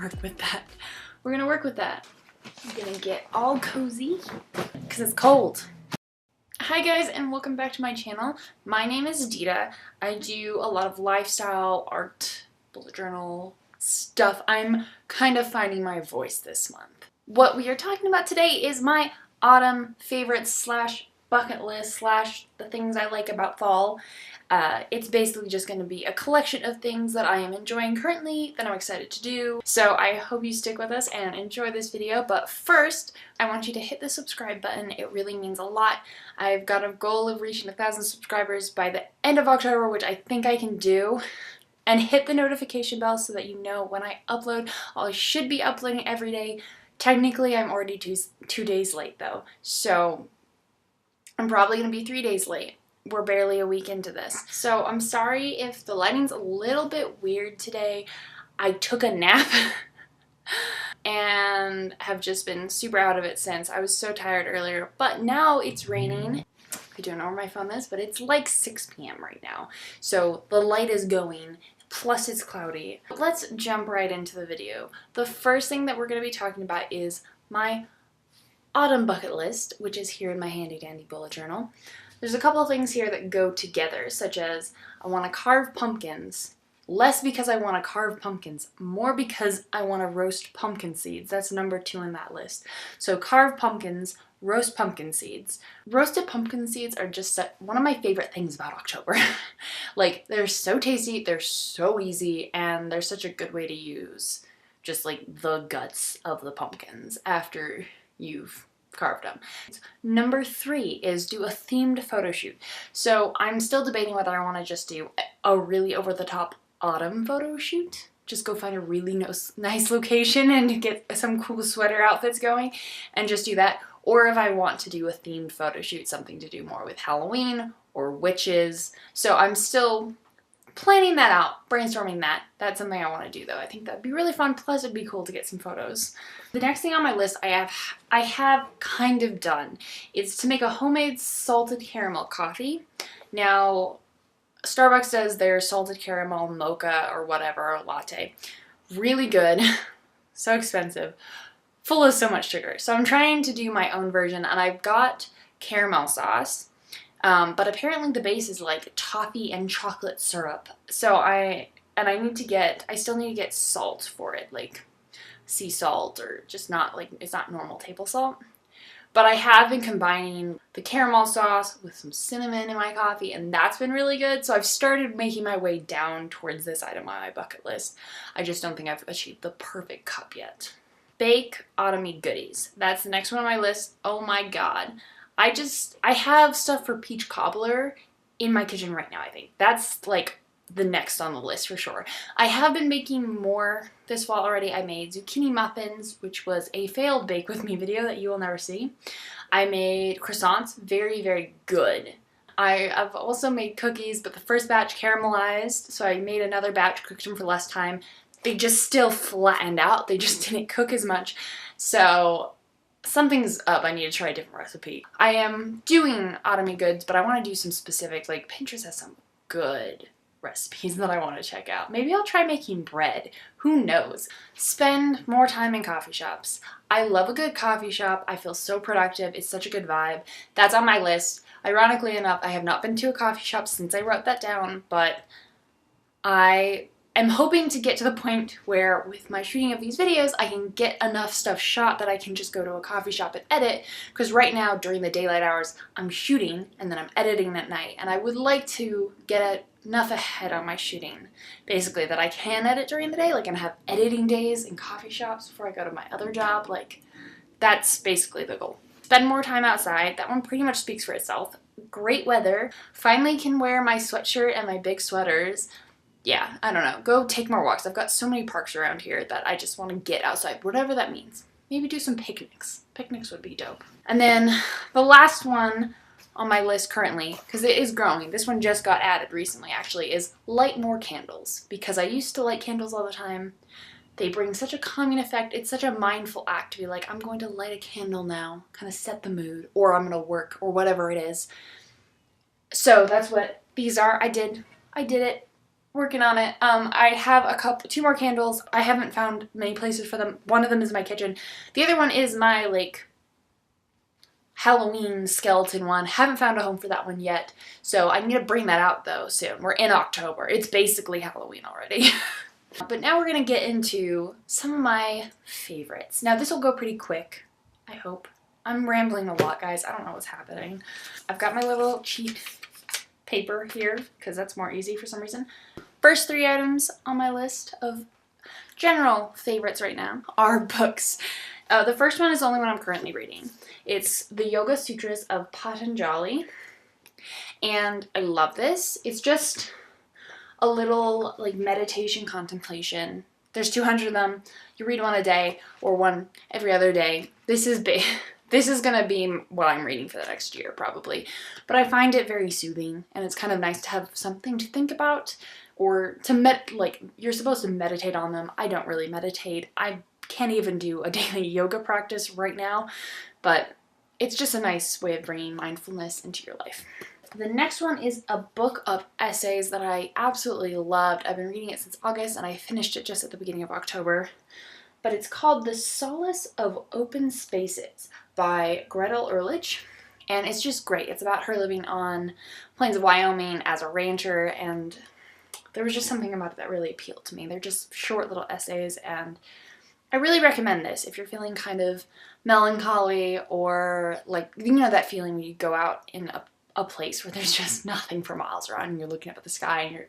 work with that. We're gonna work with that. I'm gonna get all cozy because it's cold. Hi guys, and welcome back to my channel. My name is Dita. I do a lot of lifestyle, art, bullet journal stuff. I'm kind of finding my voice this month. What we are talking about today is my autumn favorites slash bucket list slash the things I like about fall. It's basically just going to be a collection of things that I am enjoying currently that I'm excited to do. So I hope you stick with us and enjoy this video. But first, I want you to hit the subscribe button. It really means a lot. I've got a goal of reaching 1,000 subscribers by the end of October, which I think I can do. And hit the notification bell so that you know when I upload. I should be uploading every day. Technically, I'm already two days late though. So I'm probably going to be 3 days late. We're barely a week into this. So I'm sorry if the lighting's a little bit weird today. I took a nap and have just been super out of it since. I was so tired earlier, but now it's raining. I don't know where my phone is, but it's like 6 p.m. right now. So the light is going, plus it's cloudy. Let's jump right into the video. The first thing that we're going to be talking about is my autumn bucket list, which is here in my handy dandy bullet journal. There's a couple of things here that go together, such as I want to carve pumpkins. Less because I want to carve pumpkins, more because I want to roast pumpkin seeds. That's number 2 in that list. So carve pumpkins, roast pumpkin seeds. Roasted pumpkin seeds are just one of my favorite things about October. Like, they're so tasty, they're so easy, and they're such a good way to use just like the guts of the pumpkins after you've carved them. Number 3 is do a themed photo shoot. So I'm still debating whether I want to just do a really over-the-top autumn photo shoot. Just go find a really nice location and get some cool sweater outfits going and just do that. Or if I want to do a themed photo shoot, something to do more with Halloween or witches. So I'm still planning that out, brainstorming that. That's something I want to do though. I think that'd be really fun, plus it'd be cool to get some photos. The next thing on my list I have kind of done is to make a homemade salted caramel coffee. Now, Starbucks does their salted caramel mocha or whatever latte. Really good, so expensive, full of so much sugar. So I'm trying to do my own version, and I've got caramel sauce. But apparently the base is like toffee and chocolate syrup. So I still need to get salt for it, like sea salt or just not like, it's not normal table salt. But I have been combining the caramel sauce with some cinnamon in my coffee, and that's been really good. So I've started making my way down towards this item on my bucket list. I just don't think I've achieved the perfect cup yet. Bake autumny goodies. That's the next one on my list. Oh my god. I have stuff for peach cobbler in my kitchen right now, I think. That's like the next on the list for sure. I have been making more this fall already. I made zucchini muffins, which was a failed bake with me video that you will never see. I made croissants, very, very good. I've also made cookies, but the first batch caramelized, so I made another batch, cooked them for less time. They just still flattened out. They just didn't cook as much. So something's up. I need to try a different recipe. I am doing autumny goods, but I want to do some specific, like Pinterest has some good recipes that I want to check out. Maybe I'll try making bread. Who knows? Spend more time in coffee shops. I love a good coffee shop. I feel so productive. It's such a good vibe. That's on my list. Ironically enough, I have not been to a coffee shop since I wrote that down, but I'm hoping to get to the point where with my shooting of these videos, I can get enough stuff shot that I can just go to a coffee shop and edit, because right now during the daylight hours, I'm shooting and then I'm editing at night, and I would like to get enough ahead on my shooting, basically, that I can edit during the day, like, and have editing days in coffee shops before I go to my other job. Like, that's basically the goal. Spend more time outside. That one pretty much speaks for itself. Great weather. Finally can wear my sweatshirt and my big sweaters. Yeah, I don't know. Go take more walks. I've got so many parks around here that I just want to get outside, whatever that means. Maybe do some picnics. Picnics would be dope. And then the last one on my list currently, because it is growing, this one just got added recently actually, is light more candles. Because I used to light candles all the time. They bring such a calming effect. It's such a mindful act to be like, I'm going to light a candle now, kind of set the mood, or I'm going to work, or whatever it is. So that's what these are. I did it. working on it. I have two more candles. I haven't found many places for them. One of them is my kitchen. The other one is my, like, Halloween skeleton one. Haven't found a home for that one yet. So I need to bring that out, though, soon. We're in October. It's basically Halloween already. But now we're going to get into some of my favorites. Now, this will go pretty quick, I hope. I'm rambling a lot, guys. I don't know what's happening. I've got my little cheat paper here because that's more easy for some reason. First three items on my list of general favorites right now are books. The first one is the only one I'm currently reading. It's the Yoga Sutras of Patanjali, and I love this. It's just a little like meditation contemplation. There's 200 of them. You read one a day or one every other day. This is big. This is going to be what I'm reading for the next year, probably. But I find it very soothing, and it's kind of nice to have something to think about, or to like, you're supposed to meditate on them. I don't really meditate. I can't even do a daily yoga practice right now, but it's just a nice way of bringing mindfulness into your life. The next one is a book of essays that I absolutely loved. I've been reading it since August, and I finished it just at the beginning of October. But it's called The Solace of Open Spaces by Gretel Ehrlich, and it's just great. It's about her living on plains of Wyoming as a rancher, and there was just something about it that really appealed to me. They're just short little essays, and I really recommend this if you're feeling kind of melancholy, or like, you know, that feeling when you go out in a place where there's just nothing for miles around, and you're looking up at the sky, and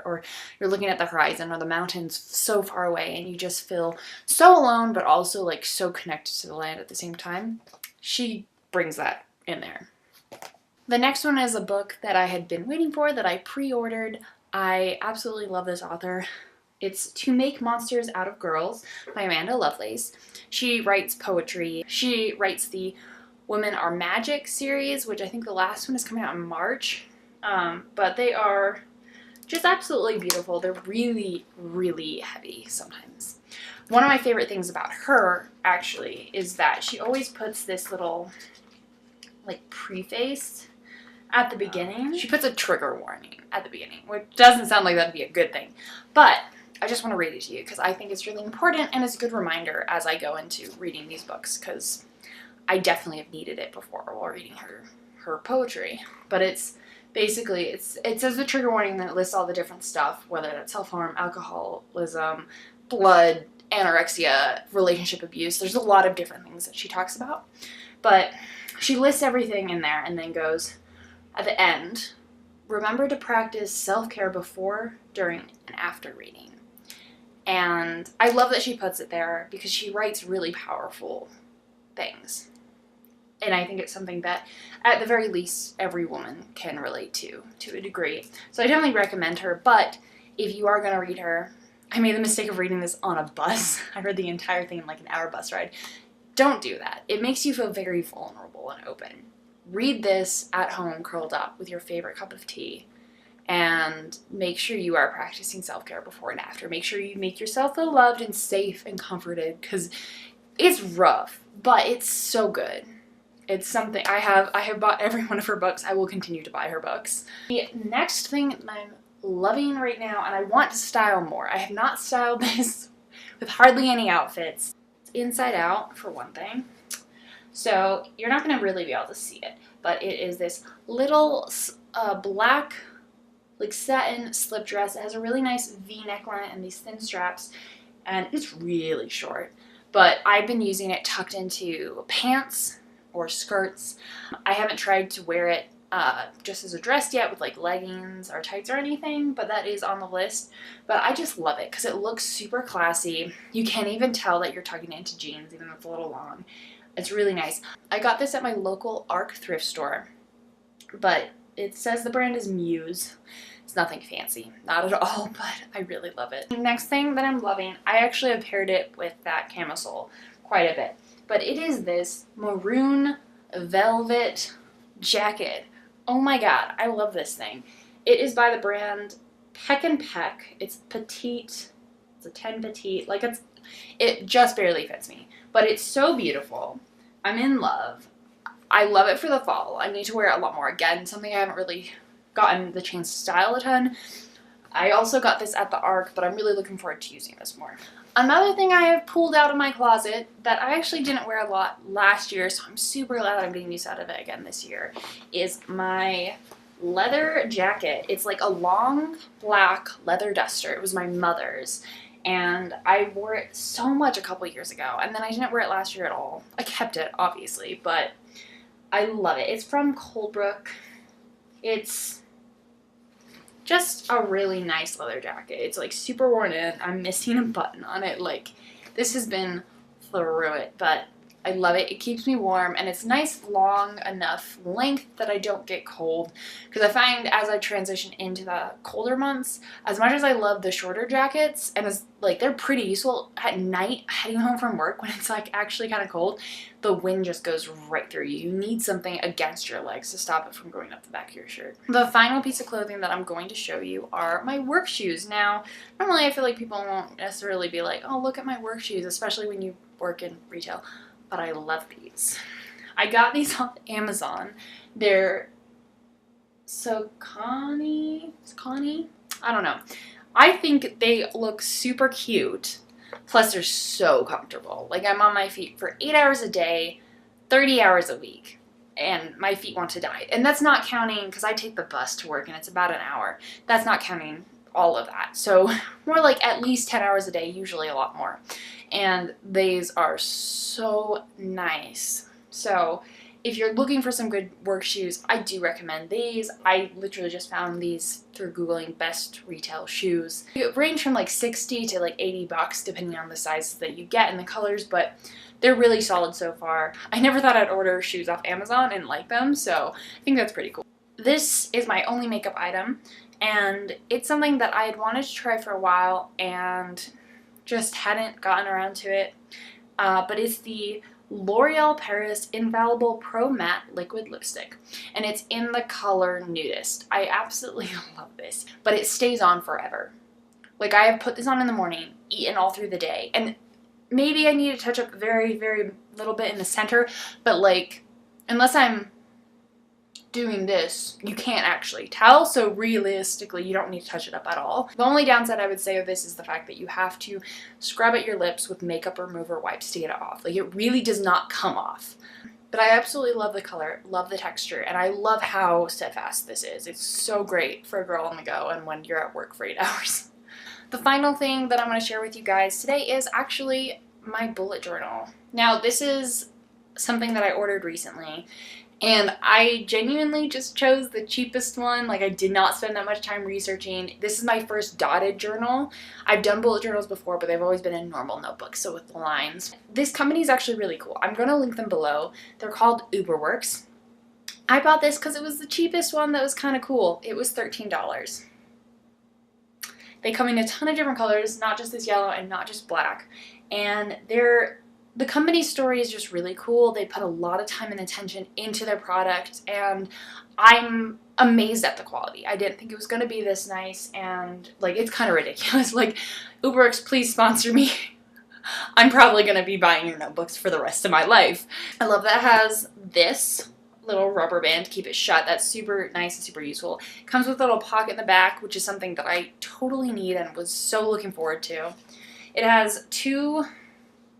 you're looking at the horizon or the mountains so far away, and you just feel so alone, but also like so connected to the land at the same time. She brings that in there. The next one is a book that I had been waiting for, that I pre-ordered. I absolutely love this author. It's To Make Monsters Out of Girls by Amanda Lovelace. She writes poetry. She writes the Women Are Magic series, which I think the last one is coming out in March. But they are just absolutely beautiful. They're really, really heavy sometimes. One of my favorite things about her, actually, is that she always puts this little, like, preface at the beginning. She puts a trigger warning at the beginning, which doesn't sound like that'd be a good thing. But I just want to read it to you because I think it's really important, and it's a good reminder as I go into reading these books, because I definitely have needed it before while reading her poetry. But it's basically, it says the trigger warning, and then it lists all the different stuff, whether that's self-harm, alcoholism, blood, anorexia, relationship abuse. There's a lot of different things that she talks about. But she lists everything in there and then goes, at the end, remember to practice self-care before, during, and after reading. And I love that she puts it there because she writes really powerful things. And I think it's something that, at the very least, every woman can relate to a degree. So I definitely recommend her, but if you are going to read her, I made the mistake of reading this on a bus. I read the entire thing in like an hour bus ride. Don't do that. It makes you feel very vulnerable and open. Read this at home, curled up with your favorite cup of tea, and make sure you are practicing self-care before and after. Make sure you make yourself feel loved and safe and comforted, because it's rough, but it's so good. It's something I have bought every one of her books. I will continue to buy her books. The next thing that I'm loving right now, and I want to style more. I have not styled this with hardly any outfits. It's inside out, for one thing. So you're not going to really be able to see it, but it is this little black, like, satin slip dress. It has a really nice V neckline and these thin straps, and it's really short. But I've been using it tucked into pants or skirts. I haven't tried to wear it just as a dress yet with like leggings or tights or anything, but that is on the list. But I just love it because it looks super classy. You can't even tell that you're tucking it into jeans, even though it's a little long. It's really nice. I got this at my local ARC thrift store, but it says the brand is Muse. It's nothing fancy, not at all, but I really love it. The next thing that I'm loving, I actually have paired it with that camisole quite a bit, but it is this maroon velvet jacket. Oh my god, I love this thing. It is by the brand Peck and Peck. It's petite. It's a 10 petite. Like, it just barely fits me, but it's so beautiful. I'm in love. I love it for the fall. I need to wear it a lot more. Again, something I haven't really gotten the chance to style a ton. I also got this at the ARC, but I'm really looking forward to using this more. Another thing I have pulled out of my closet that I actually didn't wear a lot last year, so I'm super glad I'm getting use out of it again this year, is my leather jacket. It's like a long black leather duster. It was my mother's, and I wore it so much a couple years ago, and then I didn't wear it last year at all. I kept it, obviously, but I love it. It's from Coldbrook. It's just a really nice leather jacket. It's like super worn in. I'm missing a button on it. Like, this has been through it, but I love it. It keeps me warm, and it's nice long enough length that I don't get cold, because I find as I transition into the colder months, as much as I love the shorter jackets, and as like they're pretty useful at night heading home from work when it's like actually kind of cold, the wind just goes right through you. You need something against your legs to stop it from going up the back of your shirt. The final piece of clothing that I'm going to show you are my work shoes. Now, normally I feel like people won't necessarily be like, oh, look at my work shoes, especially when you work in retail. But I love these. I got these off Amazon. They're Saucony? I don't know. I think they look super cute. Plus, they're so comfortable. Like, I'm on my feet for 8 hours a day, 30 hours a week, and my feet want to die. And that's not counting, because I take the bus to work, and it's about an hour. That's not counting all of that. So more like at least 10 hours a day, usually a lot more. And these are so nice. So if you're looking for some good work shoes, I do recommend these. I literally just found these through Googling best retail shoes. It range from like 60 to like 80 bucks depending on the sizes that you get and the colors, but they're really solid so far. I never thought I'd order shoes off Amazon and like them, so I think that's pretty cool. This is my only makeup item, and it's something that I had wanted to try for a while and just hadn't gotten around to it, but it's the L'Oreal Paris Infallible Pro Matte Liquid Lipstick, and it's in the color Nudist. I absolutely love this, but it stays on forever. Like, I have put this on in the morning, eaten all through the day, and maybe I need to touch up very, very little bit in the center, but like, unless I'm doing this, you can't actually tell, so realistically you don't need to touch it up at all. The only downside I would say of this is the fact that you have to scrub at your lips with makeup remover wipes to get it off. Like, it really does not come off. But I absolutely love the color, love the texture, and I love how steadfast this is. It's so great for a girl on the go and when you're at work for 8 hours. The final thing that I'm going to share with you guys today is actually my bullet journal. Now, this is something that I ordered recently, and I genuinely just chose the cheapest one. Like, I did not spend that much time researching. This is my first dotted journal. I've done bullet journals before, but they've always been in normal notebooks, so with the lines. This company is actually really cool. I'm going to link them below. They're called Uberworks. I bought this because it was the cheapest one that was kind of cool. It was $13. They come in a ton of different colors, not just this yellow and not just black. And the company's story is just really cool. They put a lot of time and attention into their product, and I'm amazed at the quality. I didn't think it was going to be this nice, and like, it's kind of ridiculous. Like, Uberworks, please sponsor me. I'm probably going to be buying your notebooks for the rest of my life. I love that it has this little rubber band to keep it shut. That's super nice and super useful. It comes with a little pocket in the back, which is something that I totally need and was so looking forward to. It has 2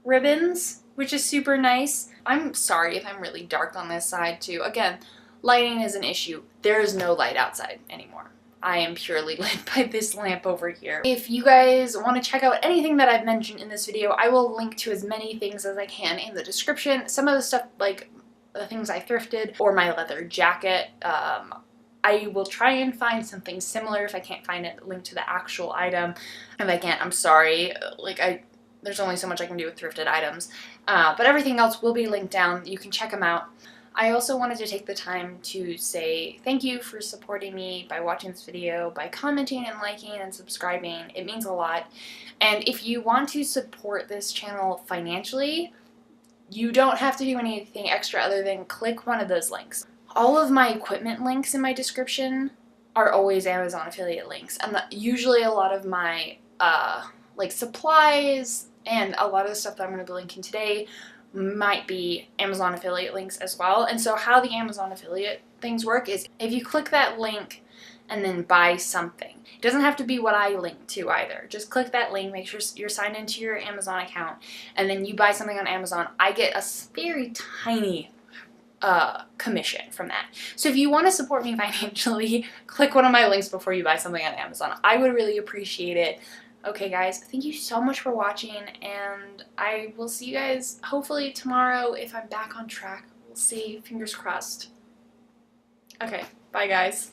ribbons, which is super nice. I'm sorry if I'm really dark on this side too. Again, lighting is an issue. There is no light outside anymore. I am purely lit by this lamp over here. If you guys want to check out anything that I've mentioned in this video, I will link to as many things as I can in the description. Some of the stuff, like the things I thrifted or my leather jacket, I will try and find something similar. If I can't find it, link to the actual item. If I can't, I'm sorry. Like, there's only so much I can do with thrifted items, but everything else will be linked down. You can check them out. I also wanted to take the time to say thank you for supporting me by watching this video, by commenting and liking and subscribing. It means a lot. And if you want to support this channel financially, you don't have to do anything extra other than click one of those links. All of my equipment links in my description are always Amazon affiliate links, and usually a lot of my like supplies and a lot of the stuff that I'm going to be linking today might be Amazon affiliate links as well. And so how the Amazon affiliate things work is if you click that link, and then buy something. It doesn't have to be what I link to either. Just click that link, make sure you're signed into your Amazon account, and then you buy something on Amazon. I get a very tiny commission from that. So if you want to support me financially, click one of my links before you buy something on Amazon. I would really appreciate it. Okay guys, thank you so much for watching, and I will see you guys hopefully tomorrow if I'm back on track. We'll see, fingers crossed. Okay, bye guys.